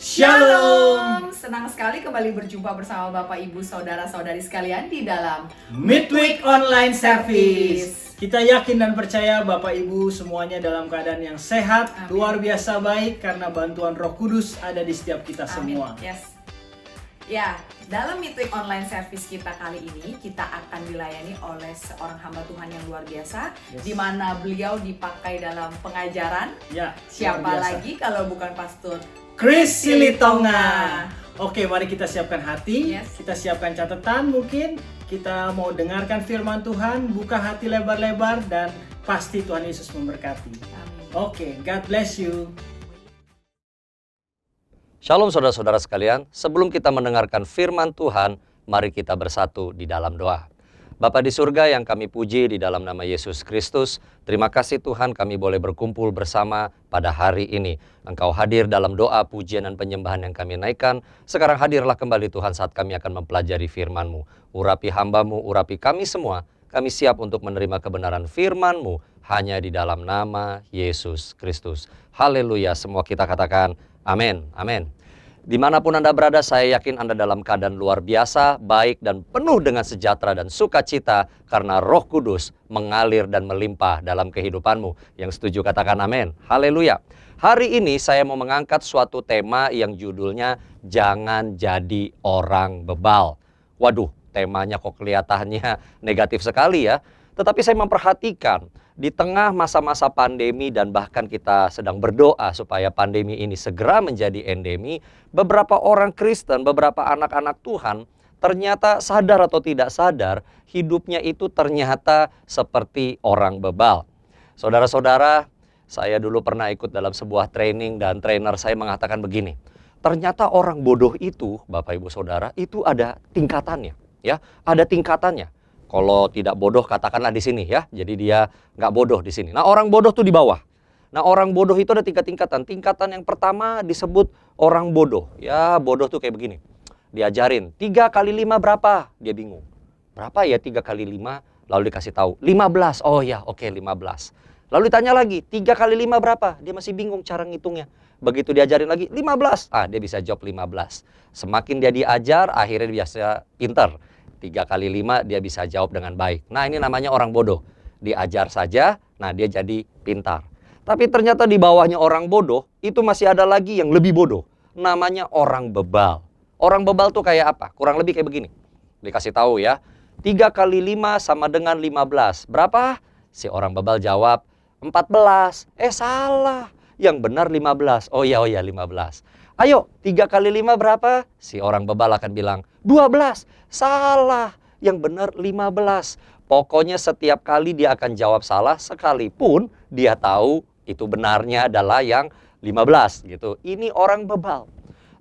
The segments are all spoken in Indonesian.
Shalom. Senang sekali kembali berjumpa bersama Bapak Ibu Saudara-saudari sekalian di dalam Midweek Online Service. Kita yakin dan percaya Bapak Ibu semuanya dalam keadaan yang sehat, Amin. luar biasa baik karena bantuan Roh Kudus ada di setiap kita semua. Yes. Ya, dalam Midweek Online Service kita kali ini kita akan dilayani oleh seorang hamba Tuhan yang luar biasa, di mana beliau dipakai dalam pengajaran. Ya, Siapa luar biasa. lagi kalau bukan Pastor Chris Silitonga. Oke, mari kita siapkan hati, Yes. kita siapkan catatan mungkin. Kita mau dengarkan firman Tuhan, buka hati lebar-lebar dan pasti Tuhan Yesus memberkati. Amin. Oke, God bless you. Shalom saudara-saudara sekalian, sebelum kita mendengarkan firman Tuhan, mari kita bersatu di dalam doa. Bapa di surga yang kami puji di dalam nama Yesus Kristus, terima kasih Tuhan kami boleh berkumpul bersama pada hari ini. Engkau hadir dalam doa, pujian, dan penyembahan yang kami naikkan. Sekarang hadirlah kembali Tuhan saat kami akan mempelajari firman-Mu. Urapi hamba-Mu, urapi kami semua. Kami siap untuk menerima kebenaran firman-Mu hanya di dalam nama Yesus Kristus. Haleluya, semua kita katakan amin, amin. Dimanapun Anda berada, saya yakin Anda dalam keadaan luar biasa, baik dan penuh dengan sejahtera dan sukacita karena Roh Kudus mengalir dan melimpah dalam kehidupanmu. Yang setuju katakan amin. Haleluya. Hari ini saya mau mengangkat suatu tema yang judulnya Jangan Jadi Orang Bebal. Waduh, temanya kok kelihatannya negatif sekali ya. Tetapi saya memperhatikan di tengah masa-masa pandemi dan bahkan kita sedang berdoa supaya pandemi ini segera menjadi endemi, beberapa orang Kristen, beberapa anak-anak Tuhan ternyata sadar atau tidak sadar hidupnya itu ternyata seperti orang bebal. Saudara-saudara, saya dulu pernah ikut dalam sebuah training dan trainer saya mengatakan begini, ternyata orang bodoh itu, Bapak Ibu Saudara, itu ada tingkatannya, ya, ada tingkatannya. Kalau tidak bodoh katakanlah di sini ya. Jadi dia nggak bodoh di sini. Nah, orang bodoh tuh di bawah. Nah, orang bodoh itu ada tingkatan. Tingkatan yang pertama disebut orang bodoh. Ya, bodoh tuh kayak begini. Diajarin 3 kali 5 berapa? Dia bingung. Berapa ya 3 kali 5? Lalu dikasih tahu 15. Oh ya, oke 15. Lalu ditanya lagi 3 kali 5 berapa? Dia masih bingung cara ngitungnya. Begitu diajarin lagi 15. Dia bisa jawab 15. Semakin dia diajar, akhirnya dia bisa pintar. 3 kali 5 dia bisa jawab dengan baik. Nah, ini namanya orang bodoh. Diajar saja, nah dia jadi pintar. Tapi ternyata di bawahnya orang bodoh, itu masih ada lagi yang lebih bodoh. Namanya orang bebal. Orang bebal tuh kayak apa? Kurang lebih kayak begini. Dikasih tahu ya, 3 kali 5 sama dengan 15. Berapa? Si orang bebal jawab, 14. Salah. Yang benar 15. Oh ya 15. Ayo, 3 kali 5 berapa? Si orang bebal akan bilang, 12. Salah. Yang benar 15. Pokoknya setiap kali dia akan jawab salah, sekalipun dia tahu itu benarnya adalah yang 15 gitu. Ini orang bebal.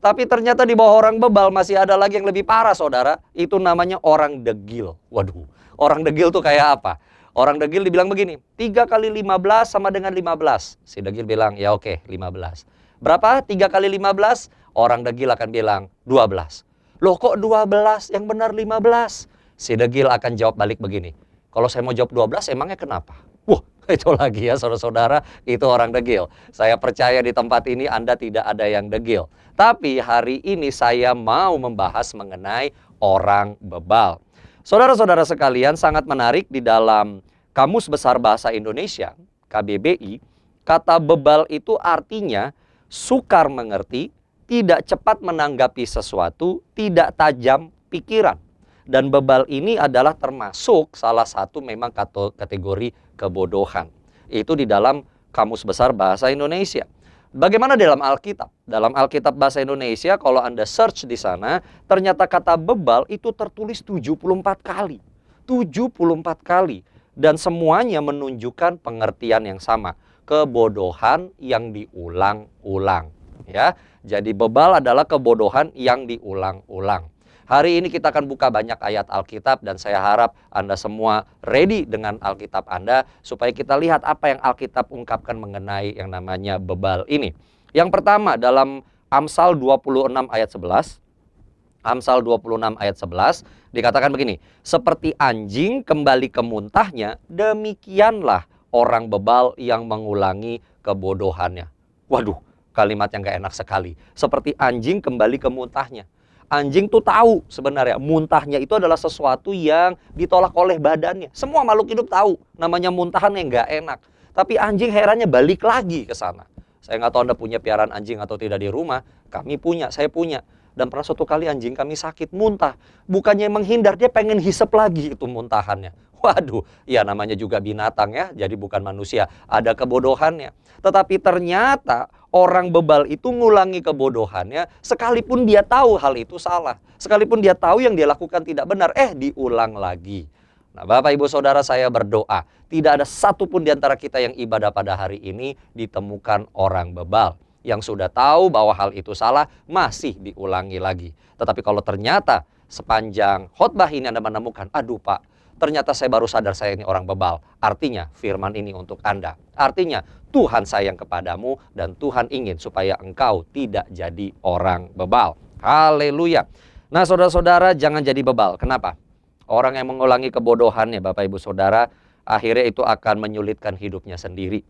Tapi ternyata di bawah orang bebal masih ada lagi yang lebih parah, saudara. Itu namanya orang degil. Waduh, orang degil tuh kayak apa? Orang degil dibilang begini, 3 kali 15 sama dengan 15. Si degil bilang, ya oke, 15. Berapa? 3 kali 15? Orang degil akan bilang 12. Loh kok 12? Yang benar 15. Si degil akan jawab balik begini. Kalau saya mau jawab 12 emangnya kenapa? Wah, itu lagi ya saudara-saudara, itu orang degil. Saya percaya di tempat ini Anda tidak ada yang degil. Tapi hari ini saya mau membahas mengenai orang bebal. Saudara-saudara sekalian, sangat menarik di dalam Kamus Besar Bahasa Indonesia, KBBI, kata bebal itu artinya sukar mengerti, tidak cepat menanggapi sesuatu, tidak tajam pikiran. Dan bebal ini adalah termasuk salah satu memang kategori kebodohan. Itu di dalam Kamus Besar Bahasa Indonesia. Bagaimana dalam Alkitab? Dalam Alkitab Bahasa Indonesia, kalau Anda search di sana, ternyata kata bebal itu tertulis 74 kali. 74 kali. Dan semuanya menunjukkan pengertian yang sama. Kebodohan yang diulang-ulang. Ya, jadi bebal adalah kebodohan yang diulang-ulang. Hari ini kita akan buka banyak ayat Alkitab dan saya harap Anda semua ready dengan Alkitab Anda supaya kita lihat apa yang Alkitab ungkapkan mengenai yang namanya bebal ini. Yang pertama dalam Amsal 26 ayat 11. Amsal 26 ayat 11 dikatakan begini, seperti anjing kembali ke muntahnya, demikianlah orang bebal yang mengulangi kebodohannya. Waduh, kalimat yang gak enak sekali. Seperti anjing kembali ke muntahnya. Anjing tuh tahu sebenarnya muntahnya itu adalah sesuatu yang ditolak oleh badannya. Semua makhluk hidup tahu namanya muntahan yang gak enak. Tapi anjing herannya balik lagi ke sana. Saya nggak tahu Anda punya piaraan anjing atau tidak di rumah. Kami punya, saya punya. Dan pernah suatu kali anjing kami sakit, muntah. Bukannya menghindar, dia pengen hisap lagi itu muntahannya. Waduh, ya namanya juga binatang ya, jadi bukan manusia. Ada kebodohannya. Tetapi ternyata orang bebal itu ngulangi kebodohannya sekalipun dia tahu hal itu salah. Sekalipun dia tahu yang dia lakukan tidak benar, diulang lagi. Nah, Bapak Ibu Saudara, saya berdoa tidak ada satupun di antara kita yang ibadah pada hari ini ditemukan orang bebal yang sudah tahu bahwa hal itu salah masih diulangi lagi. Tetapi kalau ternyata sepanjang khotbah ini Anda menemukan, aduh Pak, ternyata saya baru sadar saya ini orang bebal. Artinya firman ini untuk Anda. Artinya Tuhan sayang kepadamu dan Tuhan ingin supaya engkau tidak jadi orang bebal. Haleluya. Nah, saudara-saudara, jangan jadi bebal. Kenapa? Orang yang mengulangi kebodohannya, Bapak Ibu Saudara, akhirnya itu akan menyulitkan hidupnya sendiri.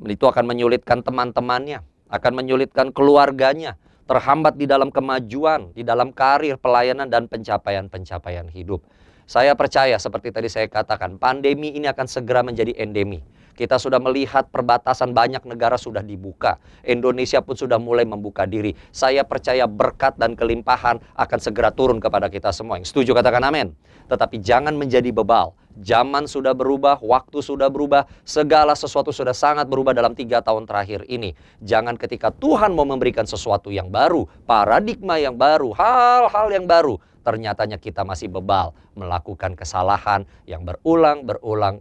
Itu akan menyulitkan teman-temannya, akan menyulitkan keluarganya, terhambat di dalam kemajuan, di dalam karir, pelayanan, dan pencapaian-pencapaian hidup. Saya percaya seperti tadi saya katakan, pandemi ini akan segera menjadi endemi. Kita sudah melihat perbatasan banyak negara sudah dibuka. Indonesia pun sudah mulai membuka diri. Saya percaya berkat dan kelimpahan akan segera turun kepada kita semua. Yang setuju katakan amin. Tetapi jangan menjadi bebal. Zaman sudah berubah, waktu sudah berubah, segala sesuatu sudah sangat berubah dalam 3 tahun terakhir ini. Jangan ketika Tuhan mau memberikan sesuatu yang baru, paradigma yang baru, hal-hal yang baru, ternyatanya kita masih bebal melakukan kesalahan yang berulang,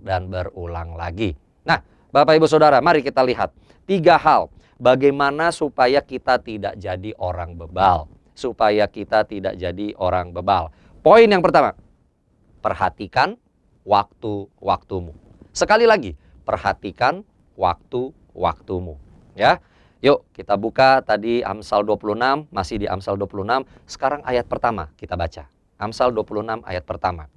dan berulang lagi. Nah, Bapak Ibu Saudara, mari kita lihat 3 hal bagaimana supaya kita tidak jadi orang bebal. Supaya kita tidak jadi orang bebal. Poin yang pertama, perhatikan waktu-waktumu. Sekali lagi, perhatikan waktu-waktumu. Ya, yuk kita buka tadi Amsal 26, masih di Amsal 26. Sekarang ayat pertama kita baca. Amsal 26 ayat pertama.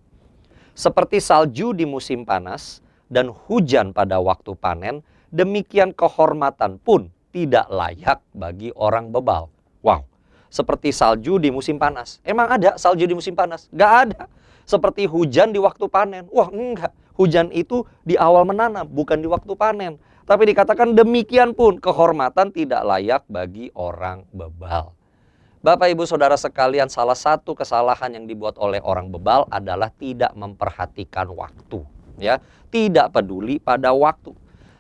Seperti salju di musim panas dan hujan pada waktu panen, demikian kehormatan pun tidak layak bagi orang bebal. Wow, seperti salju di musim panas. Emang ada salju di musim panas? Gak ada. Seperti hujan di waktu panen. Wah, enggak. Hujan itu di awal menanam, bukan di waktu panen. Tapi dikatakan demikian pun kehormatan tidak layak bagi orang bebal. Bapak Ibu Saudara sekalian, salah satu kesalahan yang dibuat oleh orang bebal adalah tidak memperhatikan waktu. Ya, tidak peduli pada waktu.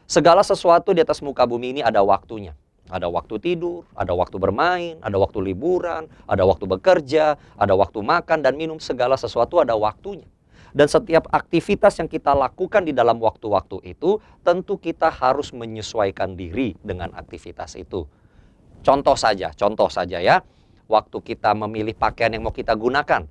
Segala sesuatu di atas muka bumi ini ada waktunya. Ada waktu tidur, ada waktu bermain, ada waktu liburan, ada waktu bekerja, ada waktu makan dan minum. Segala sesuatu ada waktunya. Dan setiap aktivitas yang kita lakukan di dalam waktu-waktu itu, tentu kita harus menyesuaikan diri dengan aktivitas itu. Contoh saja ya, waktu kita memilih pakaian yang mau kita gunakan,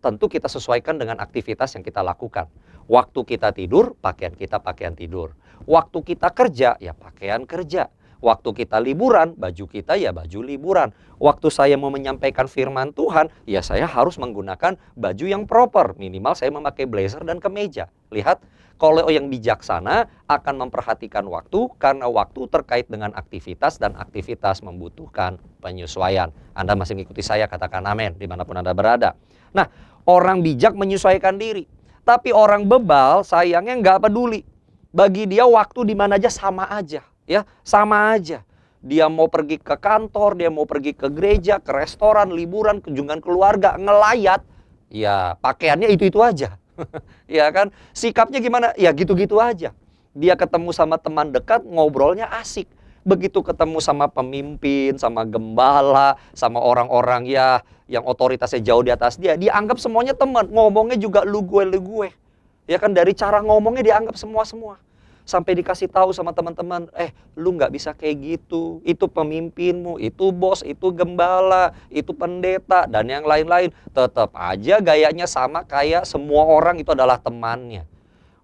tentu kita sesuaikan dengan aktivitas yang kita lakukan. Waktu kita tidur, pakaian kita pakaian tidur. Waktu kita kerja, ya pakaian kerja. Waktu kita liburan, baju kita ya baju liburan. Waktu saya mau menyampaikan firman Tuhan, ya saya harus menggunakan baju yang proper. Minimal saya memakai blazer dan kemeja. Lihat, kalau yang bijaksana akan memperhatikan waktu, karena waktu terkait dengan aktivitas dan aktivitas membutuhkan penyesuaian. Anda masih mengikuti saya, katakan amin dimanapun Anda berada. Nah, orang bijak menyesuaikan diri. Tapi orang bebal sayangnya nggak peduli. Bagi dia waktu di mana aja sama aja. Ya, sama aja. Dia mau pergi ke kantor, dia mau pergi ke gereja, ke restoran, liburan, kunjungan keluarga, ngelayat. Ya, pakaiannya itu-itu aja. Ya kan? Sikapnya gimana? Ya gitu-gitu aja. Dia ketemu sama teman dekat, ngobrolnya asik. Begitu ketemu sama pemimpin, sama gembala, sama orang-orang ya yang otoritasnya jauh di atas dia, dia anggap semuanya teman. Ngomongnya juga lu gue. Ya kan, dari cara ngomongnya dianggap semua-semua. Sampai dikasih tahu sama teman-teman, lu nggak bisa kayak gitu. Itu pemimpinmu, itu bos, itu gembala, itu pendeta, dan yang lain-lain. Tetap aja gayanya sama kayak semua orang itu adalah temannya.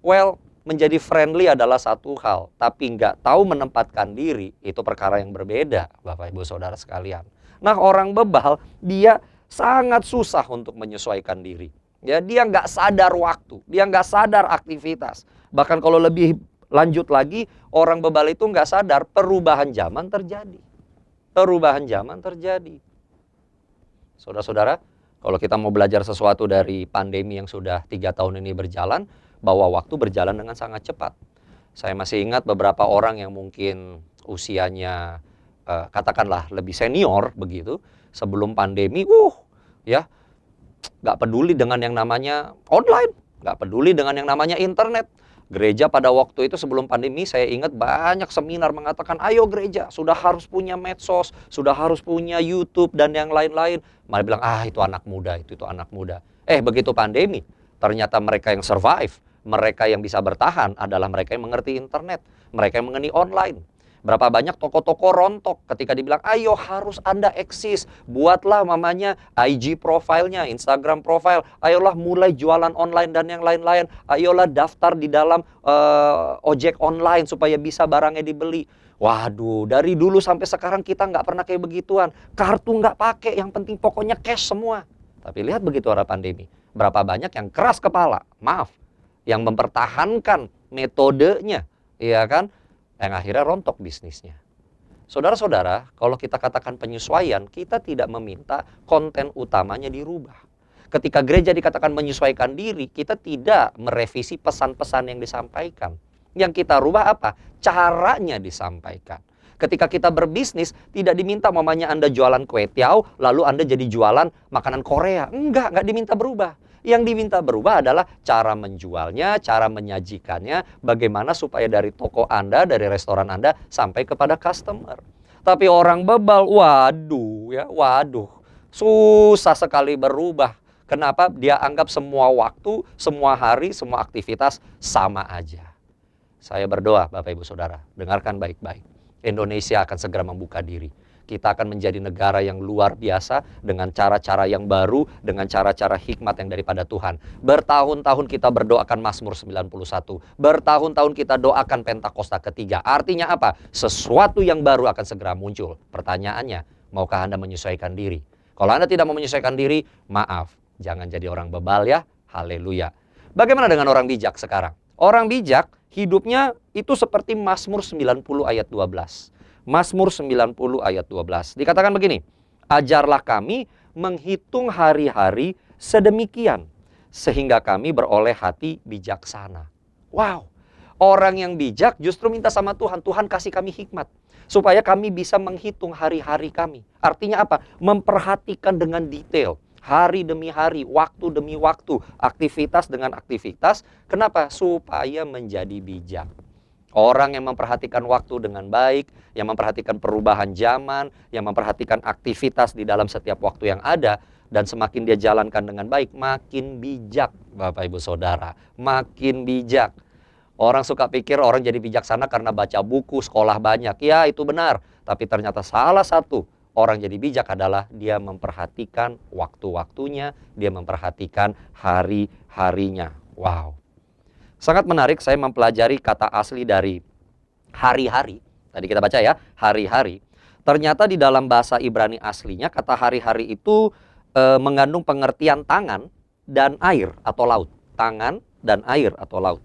Well, menjadi friendly adalah satu hal, tapi nggak tahu menempatkan diri, itu perkara yang berbeda, Bapak Ibu Saudara sekalian. Nah, orang bebal, dia sangat susah untuk menyesuaikan diri. Ya, dia nggak sadar waktu, dia nggak sadar aktivitas. Bahkan kalau lebih Lanjut lagi, orang bebal itu nggak sadar perubahan zaman terjadi. Perubahan zaman terjadi. Saudara-saudara, kalau kita mau belajar sesuatu dari pandemi yang sudah 3 tahun ini berjalan, bahwa waktu berjalan dengan sangat cepat. Saya masih ingat beberapa orang yang mungkin usianya katakanlah lebih senior begitu, sebelum pandemi, ya nggak peduli dengan yang namanya online, nggak peduli dengan yang namanya internet. Gereja pada waktu itu sebelum pandemi saya ingat banyak seminar mengatakan ayo gereja sudah harus punya medsos, sudah harus punya YouTube dan yang lain-lain. Malah bilang itu anak muda, itu anak muda. Begitu pandemi ternyata mereka yang survive, mereka yang bisa bertahan adalah mereka yang mengerti internet, mereka yang mengenai online. Berapa banyak toko-toko rontok ketika dibilang, ayo harus Anda eksis, buatlah mamanya IG profile-nya, Instagram profile, ayolah mulai jualan online dan yang lain-lain, ayolah daftar di dalam ojek online supaya bisa barangnya dibeli. Waduh, dari dulu sampai sekarang kita nggak pernah kayak begituan, kartu nggak pakai, yang penting pokoknya cash semua. Tapi lihat begitu ada pandemi, berapa banyak yang keras kepala, yang mempertahankan metodenya, ya kan? Yang akhirnya rontok bisnisnya. Saudara-saudara, kalau kita katakan penyesuaian, kita tidak meminta konten utamanya dirubah. Ketika gereja dikatakan menyesuaikan diri, kita tidak merevisi pesan-pesan yang disampaikan. Yang kita rubah apa? Caranya disampaikan. Ketika kita berbisnis, tidak diminta mamanya Anda jualan kue tiaw, lalu Anda jadi jualan makanan Korea. Enggak diminta berubah. Yang diminta berubah adalah cara menjualnya, cara menyajikannya, bagaimana supaya dari toko Anda, dari restoran Anda, sampai kepada customer. Tapi orang bebal, waduh, susah sekali berubah. Kenapa? Dia anggap semua waktu, semua hari, semua aktivitas sama aja. Saya berdoa, Bapak Ibu Saudara, dengarkan baik-baik. Indonesia akan segera membuka diri. Kita akan menjadi negara yang luar biasa dengan cara-cara yang baru, dengan cara-cara hikmat yang daripada Tuhan. Bertahun-tahun kita berdoakan Mazmur 91. Bertahun-tahun kita doakan Pentakosta ketiga. Artinya apa? Sesuatu yang baru akan segera muncul. Pertanyaannya, maukah Anda menyesuaikan diri? Kalau Anda tidak mau menyesuaikan diri, maaf, jangan jadi orang bebal ya. Haleluya. Bagaimana dengan orang bijak sekarang? Orang bijak hidupnya itu seperti Mazmur 90 ayat 12. Mazmur 90 ayat 12. Dikatakan begini, ajarlah kami menghitung hari-hari sedemikian, sehingga kami beroleh hati bijaksana. Wow, orang yang bijak justru minta sama Tuhan, Tuhan kasih kami hikmat, supaya kami bisa menghitung hari-hari kami. Artinya apa? Memperhatikan dengan detail, hari demi hari, waktu demi waktu, aktivitas dengan aktivitas. Kenapa? Supaya menjadi bijak. Orang yang memperhatikan waktu dengan baik, yang memperhatikan perubahan zaman, yang memperhatikan aktivitas di dalam setiap waktu yang ada, dan semakin dia jalankan dengan baik, makin bijak, Bapak Ibu Saudara, makin bijak. Orang suka pikir orang jadi bijaksana karena baca buku, sekolah banyak. Ya, itu benar. Tapi ternyata salah satu orang jadi bijak adalah dia memperhatikan waktu-waktunya, dia memperhatikan hari-harinya. Wow. Sangat menarik, saya mempelajari kata asli dari hari-hari. Tadi kita baca ya, hari-hari. Ternyata di dalam bahasa Ibrani aslinya, kata hari-hari itu mengandung pengertian tangan dan air atau laut. Tangan dan air atau laut.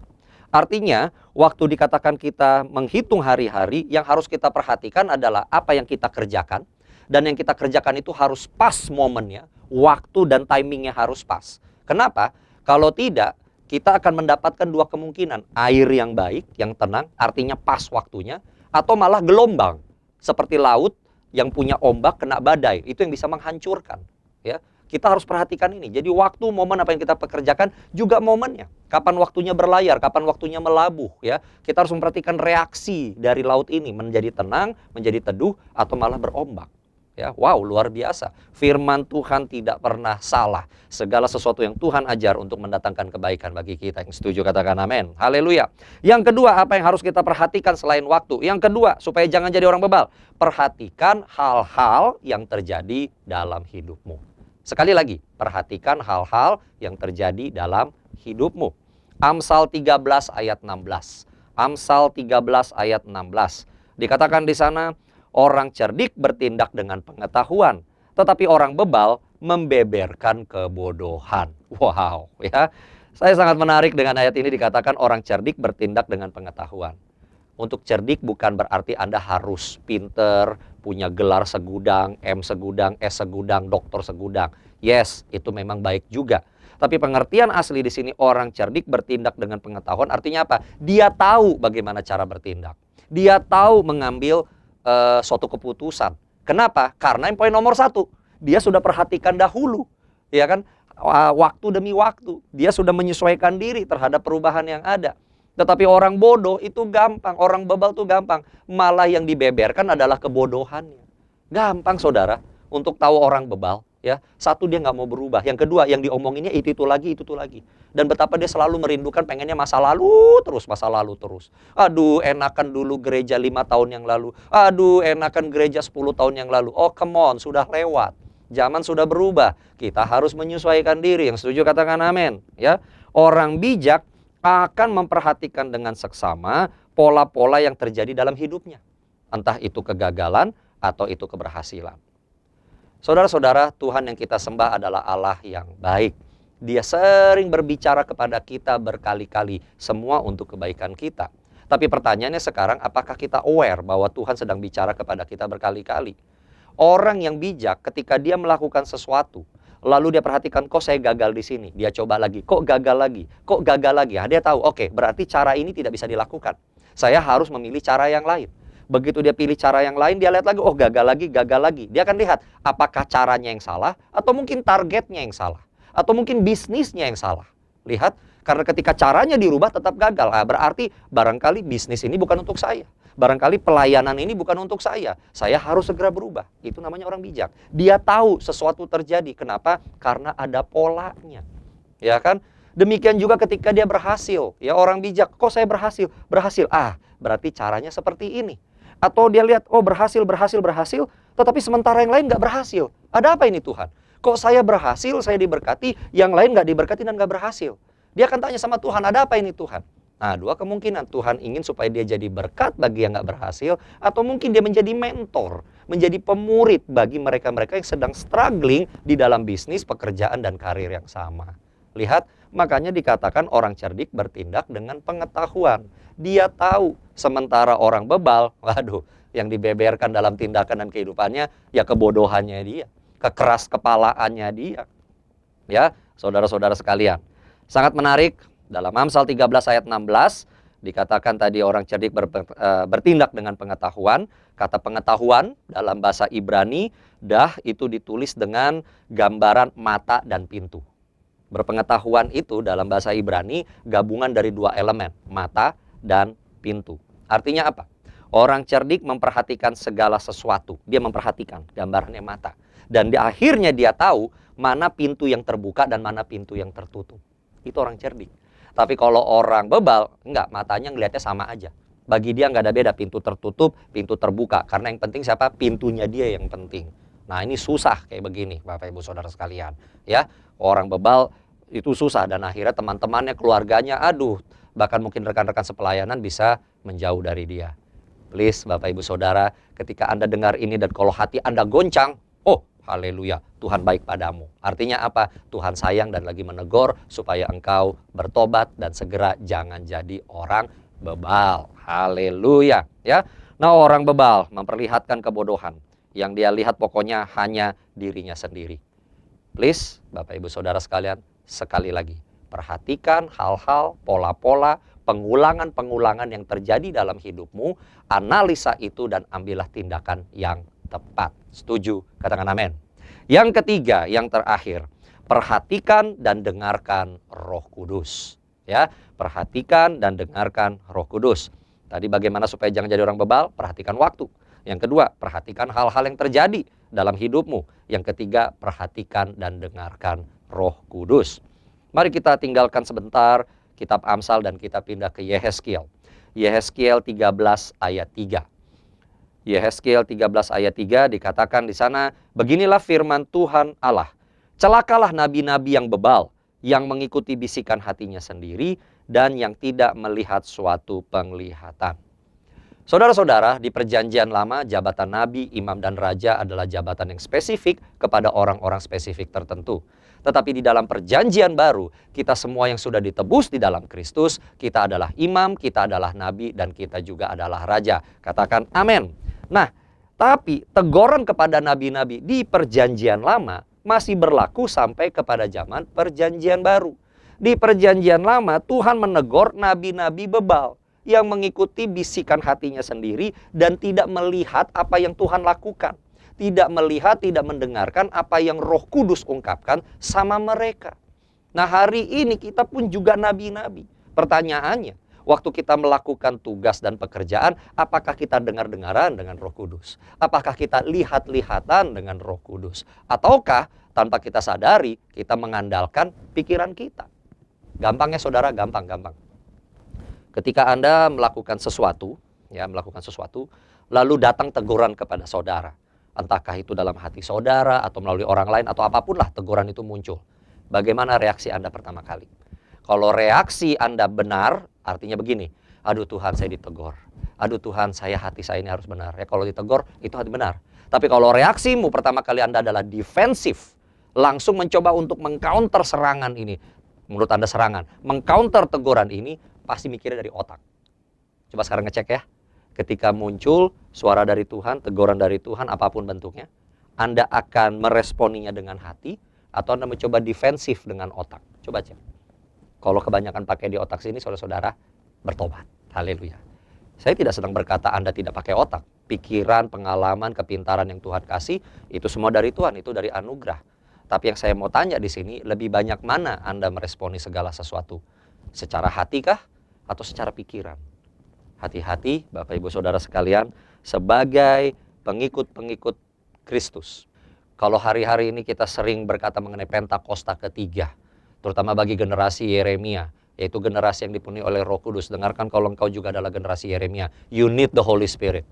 Artinya, waktu dikatakan kita menghitung hari-hari, yang harus kita perhatikan adalah apa yang kita kerjakan. Dan yang kita kerjakan itu harus pas momennya, waktu dan timingnya harus pas. Kenapa? Kalau tidak, kita akan mendapatkan dua kemungkinan. Air yang baik, yang tenang, artinya pas waktunya. Atau malah gelombang. Seperti laut yang punya ombak kena badai. Itu yang bisa menghancurkan. Ya, kita harus perhatikan ini. Jadi waktu, momen apa yang kita pekerjakan juga momennya. Kapan waktunya berlayar, kapan waktunya melabuh. Ya, kita harus memperhatikan reaksi dari laut ini. Menjadi tenang, menjadi teduh, atau malah berombak. Ya, wow, luar biasa. Firman Tuhan tidak pernah salah. Segala sesuatu yang Tuhan ajar untuk mendatangkan kebaikan bagi kita. Yang setuju katakan amin. Haleluya. Yang kedua, apa yang harus kita perhatikan selain waktu? Yang kedua, supaya jangan jadi orang bebal. Perhatikan hal-hal yang terjadi dalam hidupmu. Sekali lagi, perhatikan hal-hal yang terjadi dalam hidupmu. Amsal 13 ayat 16. Amsal 13 ayat 16. Dikatakan di sana, orang cerdik bertindak dengan pengetahuan, tetapi orang bebal membeberkan kebodohan. Wow, ya. Saya sangat menarik dengan ayat ini dikatakan orang cerdik bertindak dengan pengetahuan. Untuk cerdik bukan berarti Anda harus pinter, punya gelar segudang, M segudang, S segudang, doktor segudang. Yes, itu memang baik juga. Tapi pengertian asli di sini orang cerdik bertindak dengan pengetahuan artinya apa? Dia tahu bagaimana cara bertindak. Dia tahu mengambil suatu keputusan. Kenapa? Karena yang poin nomor 1, dia sudah perhatikan dahulu, ya kan? Waktu demi waktu, dia sudah menyesuaikan diri terhadap perubahan yang ada. Tetapi orang bodoh itu gampang, orang bebal itu gampang. Malah yang dibeberkan adalah kebodohannya. Gampang saudara, untuk tahu orang bebal. Ya, satu, dia nggak mau berubah. Yang kedua, yang diomonginnya itu lagi, itu lagi. Dan betapa dia selalu merindukan pengennya masa lalu terus, masa lalu terus. Aduh, enakan dulu gereja 5 tahun yang lalu. Aduh, enakan gereja 10 tahun yang lalu. Oh, come on, sudah lewat. Zaman sudah berubah. Kita harus menyesuaikan diri. Yang setuju katakan amin. Ya, orang bijak akan memperhatikan dengan seksama pola-pola yang terjadi dalam hidupnya. Entah itu kegagalan atau itu keberhasilan. Saudara-saudara, Tuhan yang kita sembah adalah Allah yang baik. Dia sering berbicara kepada kita berkali-kali, semua untuk kebaikan kita. Tapi pertanyaannya sekarang, apakah kita aware bahwa Tuhan sedang bicara kepada kita berkali-kali? Orang yang bijak ketika dia melakukan sesuatu, lalu dia perhatikan, kok saya gagal di sini. Dia coba lagi, kok gagal lagi, kok gagal lagi. Dia tahu, oke, berarti cara ini tidak bisa dilakukan. Saya harus memilih cara yang lain. Begitu dia pilih cara yang lain, dia lihat lagi, oh gagal lagi, gagal lagi. Dia akan lihat, apakah caranya yang salah, atau mungkin targetnya yang salah, atau mungkin bisnisnya yang salah. Lihat, karena ketika caranya dirubah tetap gagal. Berarti barangkali bisnis ini bukan untuk saya. Barangkali pelayanan ini bukan untuk saya. Saya harus segera berubah. Itu namanya orang bijak. Dia tahu sesuatu terjadi. Kenapa? Karena ada polanya. Ya kan? Demikian juga ketika dia berhasil. Ya, orang bijak, kok saya berhasil? Berhasil. Berarti caranya seperti ini. Atau dia lihat, oh berhasil, tetapi sementara yang lain nggak berhasil. Ada apa ini Tuhan? Kok saya berhasil, saya diberkati, yang lain nggak diberkati dan nggak berhasil? Dia akan tanya sama Tuhan, ada apa ini Tuhan? Nah, dua kemungkinan. Tuhan ingin supaya dia jadi berkat bagi yang nggak berhasil, atau mungkin dia menjadi mentor, menjadi pemurid bagi mereka-mereka yang sedang struggling di dalam bisnis, pekerjaan, dan karir yang sama. Lihat, makanya dikatakan orang cerdik bertindak dengan pengetahuan. Dia tahu, sementara orang bebal, waduh, yang dibeberkan dalam tindakan dan kehidupannya, ya kebodohannya dia, kekeras kepalaannya dia. Ya, saudara-saudara sekalian. Sangat menarik, dalam Amsal 13 ayat 16, dikatakan tadi orang cerdik bertindak dengan pengetahuan. Kata pengetahuan dalam bahasa Ibrani, dah itu ditulis dengan gambaran mata dan pintu. Berpengetahuan itu dalam bahasa Ibrani gabungan dari dua elemen, mata dan pintu. Artinya apa? Orang cerdik memperhatikan segala sesuatu. Dia memperhatikan, gambarannya mata. Dan di akhirnya dia tahu mana pintu yang terbuka dan mana pintu yang tertutup. Itu orang cerdik. Tapi kalau orang bebal, enggak, matanya ngelihatnya sama aja. Bagi dia nggak ada beda, pintu tertutup, pintu terbuka. Karena yang penting siapa? Pintunya dia yang penting. Nah, ini susah kayak begini, Bapak Ibu Saudara sekalian. Ya, orang bebal itu susah dan akhirnya teman-temannya, keluarganya, bahkan mungkin rekan-rekan sepelayanan bisa menjauh dari dia. Please, Bapak Ibu Saudara, ketika Anda dengar ini dan kalau hati Anda goncang, oh, haleluya, Tuhan baik padamu. Artinya apa? Tuhan sayang dan lagi menegur supaya engkau bertobat dan segera jangan jadi orang bebal. Haleluya, ya. Nah, orang bebal memperlihatkan kebodohan. Yang dia lihat pokoknya hanya dirinya sendiri. Please, Bapak Ibu Saudara sekalian, sekali lagi, perhatikan hal-hal, pola-pola, pengulangan-pengulangan yang terjadi dalam hidupmu, analisa itu dan ambillah tindakan yang tepat. Setuju? Katakan amin. Yang ketiga, yang terakhir, perhatikan dan dengarkan Roh Kudus. Ya, perhatikan dan dengarkan Roh Kudus. Tadi bagaimana supaya jangan jadi orang bebal? Perhatikan waktu. Yang kedua, perhatikan hal-hal yang terjadi dalam hidupmu. Yang ketiga, perhatikan dan dengarkan Roh Kudus. Mari kita tinggalkan sebentar kitab Amsal dan kita pindah ke Yehezkiel. Yehezkiel 13 ayat 3. Yehezkiel 13 ayat 3 dikatakan di sana, beginilah firman Tuhan Allah. Celakalah nabi-nabi yang bebal, yang mengikuti bisikan hatinya sendiri, dan yang tidak melihat suatu penglihatan. Saudara-saudara, di perjanjian lama, jabatan nabi, imam, dan raja adalah jabatan yang spesifik kepada orang-orang spesifik tertentu. Tetapi di dalam perjanjian baru, kita semua yang sudah ditebus di dalam Kristus, kita adalah imam, kita adalah nabi, dan kita juga adalah raja. Katakan amin. Nah, tapi teguran kepada nabi-nabi di perjanjian lama masih berlaku sampai kepada zaman perjanjian baru. Di perjanjian lama, Tuhan menegur nabi-nabi bebal yang mengikuti bisikan hatinya sendiri dan tidak melihat apa yang Tuhan lakukan. Tidak melihat, tidak mendengarkan apa yang Roh Kudus ungkapkan sama mereka. Nah, hari ini kita pun juga nabi-nabi. Pertanyaannya, waktu kita melakukan tugas dan pekerjaan, apakah kita dengar-dengaran dengan Roh Kudus? Apakah kita lihat-lihatan dengan Roh Kudus? Ataukah tanpa kita sadari, kita mengandalkan pikiran kita? Gampangnya saudara, gampang. Ketika Anda melakukan sesuatu, lalu datang teguran kepada saudara. Entahkah itu dalam hati saudara atau melalui orang lain atau apapun lah teguran itu muncul. Bagaimana reaksi Anda pertama kali? Kalau reaksi Anda benar, artinya begini, aduh Tuhan saya ditegur. Aduh Tuhan hati saya ini harus benar. Ya kalau ditegur itu hati benar. Tapi kalau reaksimu pertama kali Anda adalah defensif, langsung mencoba untuk mengcounter serangan ini. Menurut Anda serangan, mengcounter teguran ini pasti mikirnya dari otak. Coba sekarang ngecek ya. Ketika muncul suara dari Tuhan, teguran dari Tuhan, apapun bentuknya, Anda akan meresponinya dengan hati, atau Anda mencoba defensif dengan otak. Coba cek. Kalau kebanyakan pakai di otak sini, saudara-saudara, bertobat. Haleluya. Saya tidak sedang berkata Anda tidak pakai otak. Pikiran, pengalaman, kepintaran yang Tuhan kasih, itu semua dari Tuhan, itu dari anugerah. Tapi yang saya mau tanya di sini, lebih banyak mana Anda meresponi segala sesuatu? Secara hati kah? Atau secara pikiran? Hati-hati Bapak Ibu Saudara sekalian, sebagai pengikut-pengikut Kristus. Kalau hari-hari ini kita sering berkata mengenai Pentakosta ketiga, terutama bagi generasi Yeremia, yaitu generasi yang dipenuhi oleh Roh Kudus. Dengarkan kalau engkau juga adalah generasi Yeremia, you need the Holy Spirit.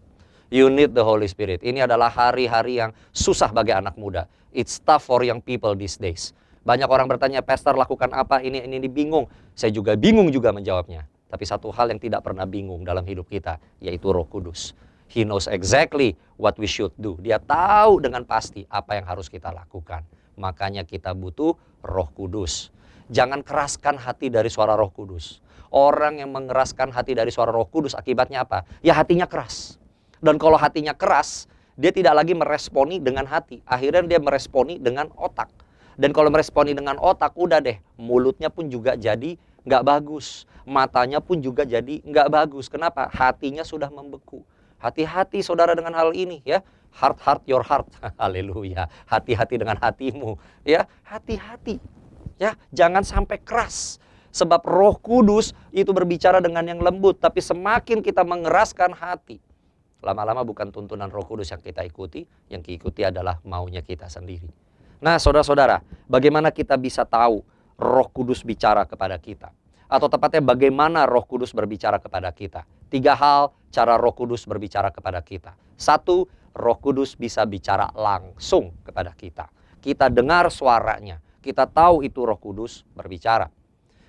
You need the Holy Spirit. Ini adalah hari-hari yang susah bagi anak muda. It's tough for young people these days. Banyak orang bertanya, Pastor lakukan apa? Ini bingung. Saya juga bingung juga menjawabnya. Tapi satu hal yang tidak pernah bingung dalam hidup kita, yaitu Roh Kudus. He knows exactly what we should do. Dia tahu dengan pasti apa yang harus kita lakukan. Makanya kita butuh Roh Kudus. Jangan keraskan hati dari suara Roh Kudus. Orang yang mengeraskan hati dari suara Roh Kudus akibatnya apa? Ya hatinya keras. Dan kalau hatinya keras, dia tidak lagi meresponi dengan hati. Akhirnya dia meresponi dengan otak. Dan kalau meresponi dengan otak, udah deh, mulutnya pun juga jadi nggak bagus. Matanya pun juga jadi nggak bagus. Kenapa? Hatinya sudah membeku. Hati-hati saudara dengan hal ini ya. Heart your heart. Haleluya. Hati-hati dengan hatimu. Ya, hati-hati. Ya, jangan sampai keras. Sebab Roh Kudus itu berbicara dengan yang lembut. Tapi semakin kita mengeraskan hati, lama-lama bukan tuntunan Roh Kudus yang kita ikuti. Yang diikuti adalah maunya kita sendiri. Nah saudara-saudara, bagaimana kita bisa tahu Roh Kudus bicara kepada kita? Atau tepatnya bagaimana Roh Kudus berbicara kepada kita? 3 hal cara Roh Kudus berbicara kepada kita. 1, Roh Kudus bisa bicara langsung kepada kita. Kita dengar suaranya. Kita tahu itu Roh Kudus berbicara.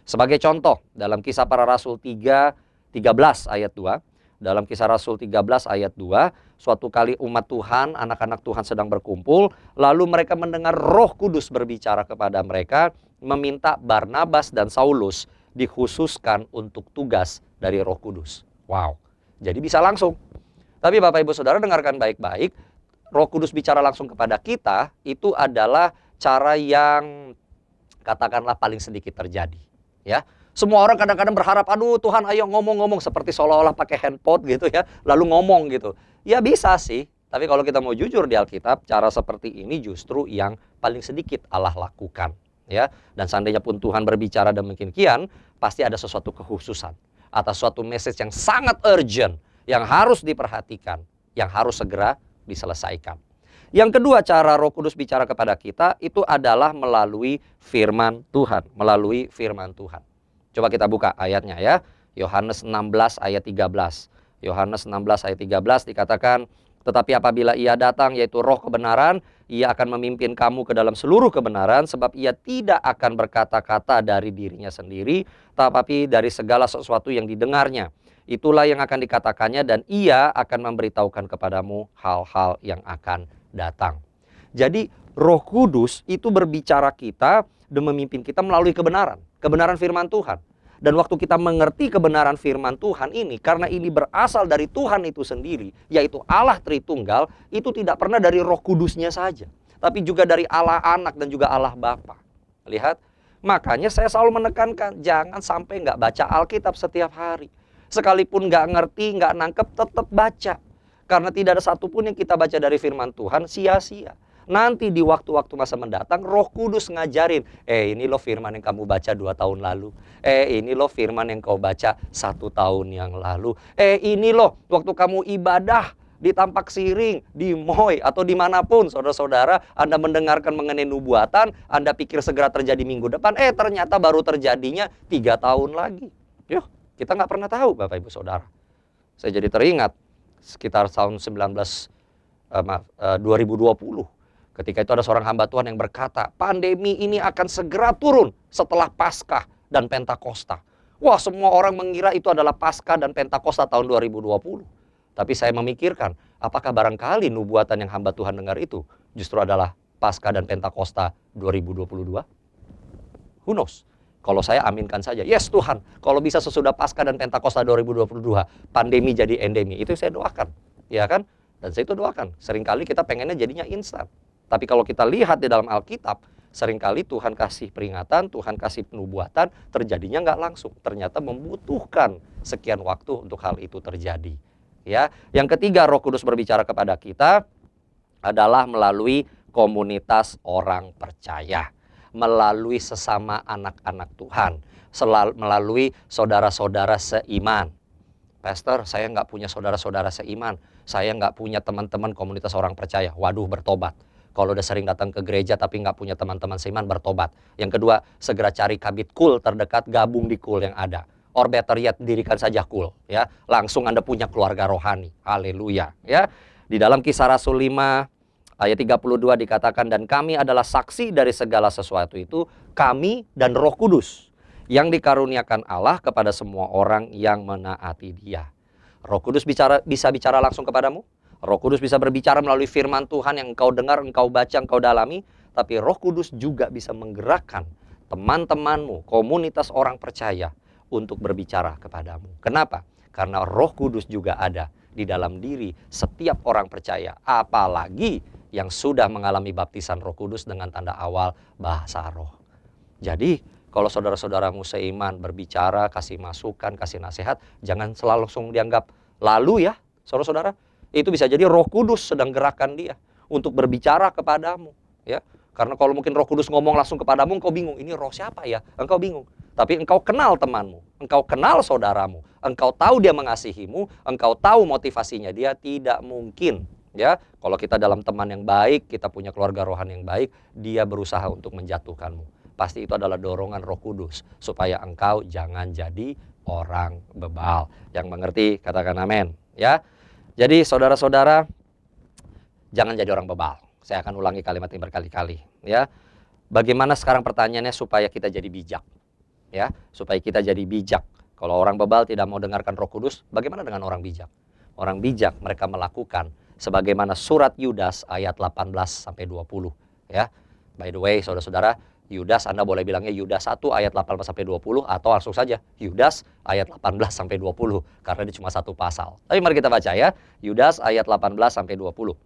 Sebagai contoh, dalam Kisah Para Rasul 13 ayat 2. Dalam Kisah Rasul 13 ayat 2, suatu kali umat Tuhan, anak-anak Tuhan sedang berkumpul, lalu mereka mendengar Roh Kudus berbicara kepada mereka, meminta Barnabas dan Saulus dikhususkan untuk tugas dari Roh Kudus. Wow, jadi bisa langsung. Tapi Bapak Ibu Saudara dengarkan baik-baik, Roh Kudus bicara langsung kepada kita, itu adalah cara yang katakanlah paling sedikit terjadi. Ya. Semua orang kadang-kadang berharap, aduh Tuhan ayo ngomong-ngomong, seperti seolah-olah pakai handphone gitu ya, lalu ngomong gitu. Ya bisa sih, tapi kalau kita mau jujur di Alkitab, cara seperti ini justru yang paling sedikit Allah lakukan. Ya, dan seandainya pun Tuhan berbicara demikian, pasti ada sesuatu kekhususan atas suatu message yang sangat urgent, yang harus diperhatikan, yang harus segera diselesaikan. Yang kedua cara Roh Kudus bicara kepada kita itu adalah melalui firman Tuhan, melalui firman Tuhan. Coba kita buka ayatnya ya. Yohanes 16 ayat 13. Yohanes 16 ayat 13 dikatakan, tetapi apabila ia datang yaitu Roh kebenaran, ia akan memimpin kamu ke dalam seluruh kebenaran, sebab ia tidak akan berkata-kata dari dirinya sendiri, tetapi dari segala sesuatu yang didengarnya. Itulah yang akan dikatakannya dan ia akan memberitahukan kepadamu hal-hal yang akan datang. Jadi Roh Kudus itu berbicara kita dan memimpin kita melalui kebenaran firman Tuhan. Dan waktu kita mengerti kebenaran firman Tuhan ini, karena ini berasal dari Tuhan itu sendiri, yaitu Allah Tritunggal, itu tidak pernah dari Roh Kudusnya saja, tapi juga dari Allah Anak dan juga Allah Bapa. Lihat, makanya saya selalu menekankan, jangan sampai nggak baca Alkitab setiap hari. Sekalipun nggak ngerti, nggak nangkep, tetap baca. Karena tidak ada satupun yang kita baca dari firman Tuhan sia-sia. Nanti di waktu-waktu masa mendatang, Roh Kudus ngajarin, ini loh firman yang kamu baca 2 tahun lalu. Ini loh firman yang kau baca 1 tahun yang lalu. Ini loh waktu kamu ibadah di Tampak Siring, di Moy, atau dimanapun, saudara-saudara, Anda mendengarkan mengenai nubuatan, Anda pikir segera terjadi minggu depan, ternyata baru terjadinya 3 tahun lagi. Yuh, kita nggak pernah tahu, Bapak Ibu Saudara. Saya jadi teringat, sekitar tahun 2020, ketika itu ada seorang hamba Tuhan yang berkata, pandemi ini akan segera turun setelah Paskah dan Pentakosta. Wah, semua orang mengira itu adalah Paskah dan Pentakosta tahun 2020. Tapi saya memikirkan, apakah barangkali nubuatan yang hamba Tuhan dengar itu justru adalah Paskah dan Pentakosta 2022? Who knows? Kalau saya aminkan saja, yes Tuhan, kalau bisa sesudah Paskah dan Pentakosta 2022, pandemi jadi endemi. Itu saya doakan, ya kan? Dan saya itu doakan. Seringkali kita pengennya jadinya instan. Tapi kalau kita lihat di dalam Alkitab, seringkali Tuhan kasih peringatan, Tuhan kasih penubuatan, terjadinya nggak langsung. Ternyata membutuhkan sekian waktu untuk hal itu terjadi. Ya, yang ketiga Roh Kudus berbicara kepada kita adalah melalui komunitas orang percaya, melalui sesama anak-anak Tuhan, melalui saudara-saudara seiman. Pastor, saya nggak punya saudara-saudara seiman, saya nggak punya teman-teman komunitas orang percaya. Waduh, bertobat. Kalau udah sering datang ke gereja tapi nggak punya teman-teman seiman, bertobat. Yang kedua, segera cari kabit kul terdekat, gabung di kul yang ada. Or better yet, dirikan saja kul, ya. Langsung Anda punya keluarga rohani. Haleluya, ya. Di dalam Kisah Rasul 5 ayat 32 dikatakan, dan kami adalah saksi dari segala sesuatu itu, kami dan Roh Kudus yang dikaruniakan Allah kepada semua orang yang menaati Dia. Roh Kudus bisa bicara langsung kepadamu. Roh Kudus bisa berbicara melalui firman Tuhan yang engkau dengar, engkau baca, engkau dalami. Tapi Roh Kudus juga bisa menggerakkan teman-temanmu, komunitas orang percaya untuk berbicara kepadamu. Kenapa? Karena Roh Kudus juga ada di dalam diri setiap orang percaya. Apalagi yang sudah mengalami baptisan Roh Kudus dengan tanda awal bahasa roh. Jadi kalau saudara-saudaramu seiman berbicara, kasih masukan, kasih nasihat, jangan selalu langsung dianggap lalu ya, saudara-saudara. Itu bisa jadi Roh Kudus sedang gerakan dia untuk berbicara kepadamu, ya. Karena kalau mungkin Roh Kudus ngomong langsung kepadamu, engkau bingung, ini roh siapa ya? Engkau bingung. Tapi engkau kenal temanmu, engkau kenal saudaramu, engkau tahu dia mengasihimu, engkau tahu motivasinya dia, tidak mungkin, ya. Kalau kita dalam teman yang baik, kita punya keluarga rohani yang baik, dia berusaha untuk menjatuhkanmu. Pasti itu adalah dorongan Roh Kudus supaya engkau jangan jadi orang bebal. Yang mengerti katakan amin, ya. Jadi saudara-saudara, jangan jadi orang bebal. Saya akan ulangi kalimat ini berkali-kali, ya. Bagaimana sekarang pertanyaannya supaya kita jadi bijak, ya? Supaya kita jadi bijak. Kalau orang bebal tidak mau dengarkan Roh Kudus, bagaimana dengan orang bijak? Orang bijak mereka melakukan sebagaimana surat Yudas ayat 18 sampai 20, ya. By the way, saudara-saudara, Yudas, Anda boleh bilangnya Yudas 1 ayat 18 sampai 20 atau langsung saja Yudas ayat 18 sampai 20 karena ini cuma satu pasal. Tapi mari kita baca ya. Yudas ayat 18 sampai 20.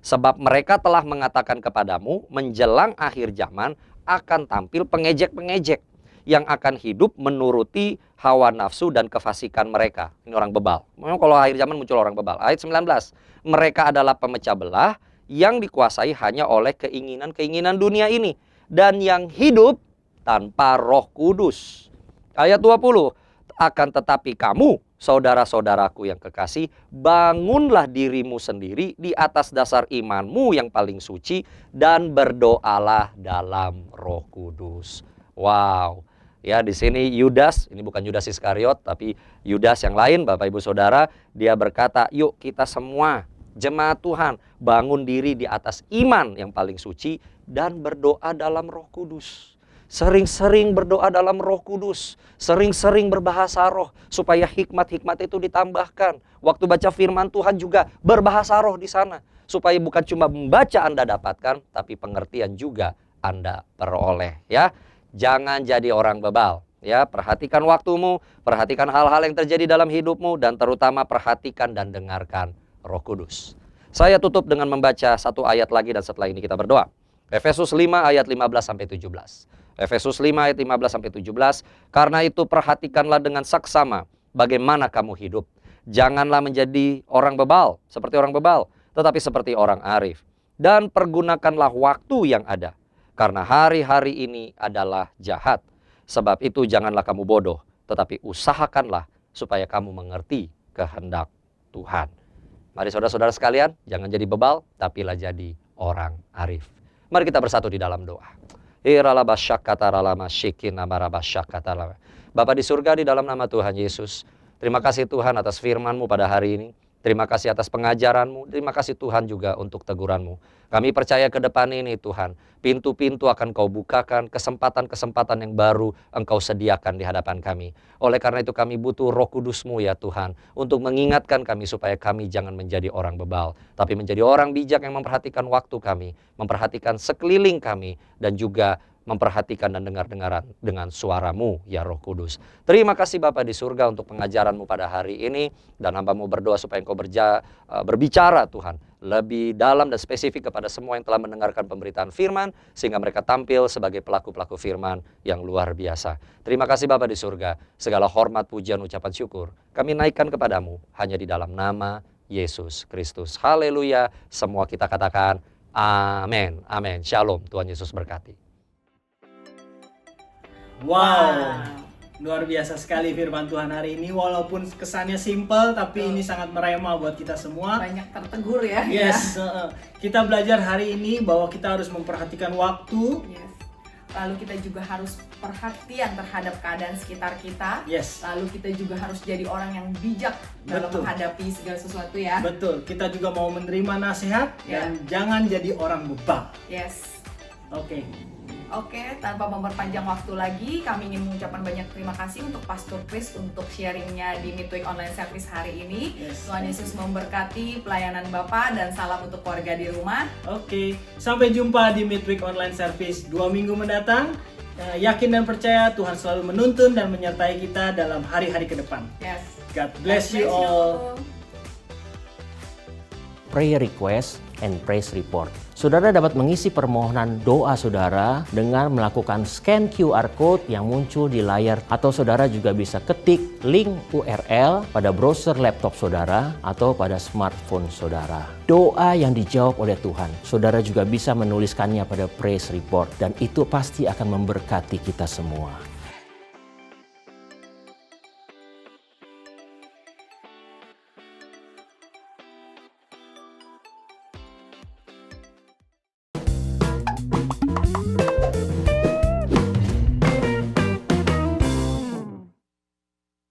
Sebab mereka telah mengatakan kepadamu menjelang akhir zaman akan tampil pengejek-pengejek yang akan hidup menuruti hawa nafsu dan kefasikan mereka. Ini orang bebal. Memang kalau akhir zaman muncul orang bebal. Ayat 19. Mereka adalah pemecah belah yang dikuasai hanya oleh keinginan-keinginan dunia ini dan yang hidup tanpa Roh Kudus. Ayat 20, akan tetapi kamu, saudara-saudaraku yang kekasih, bangunlah dirimu sendiri di atas dasar imanmu yang paling suci dan berdoalah dalam Roh Kudus. Wow. Ya, di sini Yudas, ini bukan Yudas Iskariot, tapi Yudas yang lain, Bapak Ibu Saudara, dia berkata, yuk kita semua jemaat Tuhan bangun diri di atas iman yang paling suci dan berdoa dalam Roh Kudus. Sering-sering berdoa dalam Roh Kudus, sering-sering berbahasa roh supaya hikmat-hikmat itu ditambahkan. Waktu baca firman Tuhan juga berbahasa roh di sana supaya bukan cuma membaca Anda dapatkan, tapi pengertian juga Anda peroleh, ya. Jangan jadi orang bebal, ya. Perhatikan waktumu, perhatikan hal-hal yang terjadi dalam hidupmu, dan terutama perhatikan dan dengarkan Roh Kudus. Saya tutup dengan membaca satu ayat lagi dan setelah ini kita berdoa. Efesus 5 ayat 15-17. Efesus 5 ayat 15-17. Karena itu perhatikanlah dengan saksama bagaimana kamu hidup. Janganlah menjadi orang bebal, seperti orang bebal, tetapi seperti orang arif. Dan pergunakanlah waktu yang ada, karena hari-hari ini adalah jahat. Sebab itu janganlah kamu bodoh, tetapi usahakanlah supaya kamu mengerti kehendak Tuhan. Mari saudara-saudara sekalian, jangan jadi bebal, tapilah jadi orang arif. Mari kita bersatu di dalam doa. Bapa di surga, di dalam nama Tuhan Yesus, terima kasih Tuhan atas firman-Mu pada hari ini. Terima kasih atas pengajaran-Mu. Terima kasih Tuhan juga untuk teguran-Mu. Kami percaya ke depan ini Tuhan, pintu-pintu akan Kau bukakan, kesempatan-kesempatan yang baru Engkau sediakan di hadapan kami. Oleh karena itu kami butuh Roh Kudus-Mu ya Tuhan, untuk mengingatkan kami supaya kami jangan menjadi orang bebal, tapi menjadi orang bijak yang memperhatikan waktu kami, memperhatikan sekeliling kami, dan juga memperhatikan dan dengar-dengaran dengan suara-Mu ya Roh Kudus. Terima kasih Bapa di surga untuk pengajaran-Mu pada hari ini, dan hamba-Mu berdoa supaya Engkau berbicara Tuhan lebih dalam dan spesifik kepada semua yang telah mendengarkan pemberitaan firman, sehingga mereka tampil sebagai pelaku-pelaku firman yang luar biasa. Terima kasih Bapa di surga, segala hormat, pujian, ucapan syukur kami naikkan kepadamu hanya di dalam nama Yesus Kristus. Haleluya. Semua kita katakan amin. Amin. Shalom. Tuhan Yesus berkati. Wow, luar biasa sekali firman Tuhan hari ini. Walaupun kesannya simple, tapi ini sangat merema buat kita semua. Banyak tertegur ya. Yes, kita belajar hari ini bahwa kita harus memperhatikan waktu. Yes. Lalu kita juga harus perhatian terhadap keadaan sekitar kita. Yes. Lalu kita juga harus jadi orang yang bijak dalam Betul. menghadapi segala sesuatu ya. Betul, kita juga mau menerima nasihat Ya. dan jangan jadi orang bebal. Yes. Oke. Oke, tanpa memperpanjang waktu lagi, kami ingin mengucapkan banyak terima kasih untuk Pastor Chris untuk sharingnya di Midweek Online Service hari ini. Yes. Tuhan Yesus memberkati pelayanan Bapak dan salam untuk keluarga di rumah. Oke, sampai jumpa di Midweek Online Service 2 minggu mendatang. Yakin dan percaya Tuhan selalu menuntun dan menyertai kita dalam hari-hari ke depan. Yes. God bless you all. Prayer request and praise report. Saudara dapat mengisi permohonan doa saudara dengan melakukan scan QR code yang muncul di layar, atau saudara juga bisa ketik link URL pada browser laptop saudara atau pada smartphone saudara. Doa yang dijawab oleh Tuhan, saudara juga bisa menuliskannya pada praise report, dan itu pasti akan memberkati kita semua.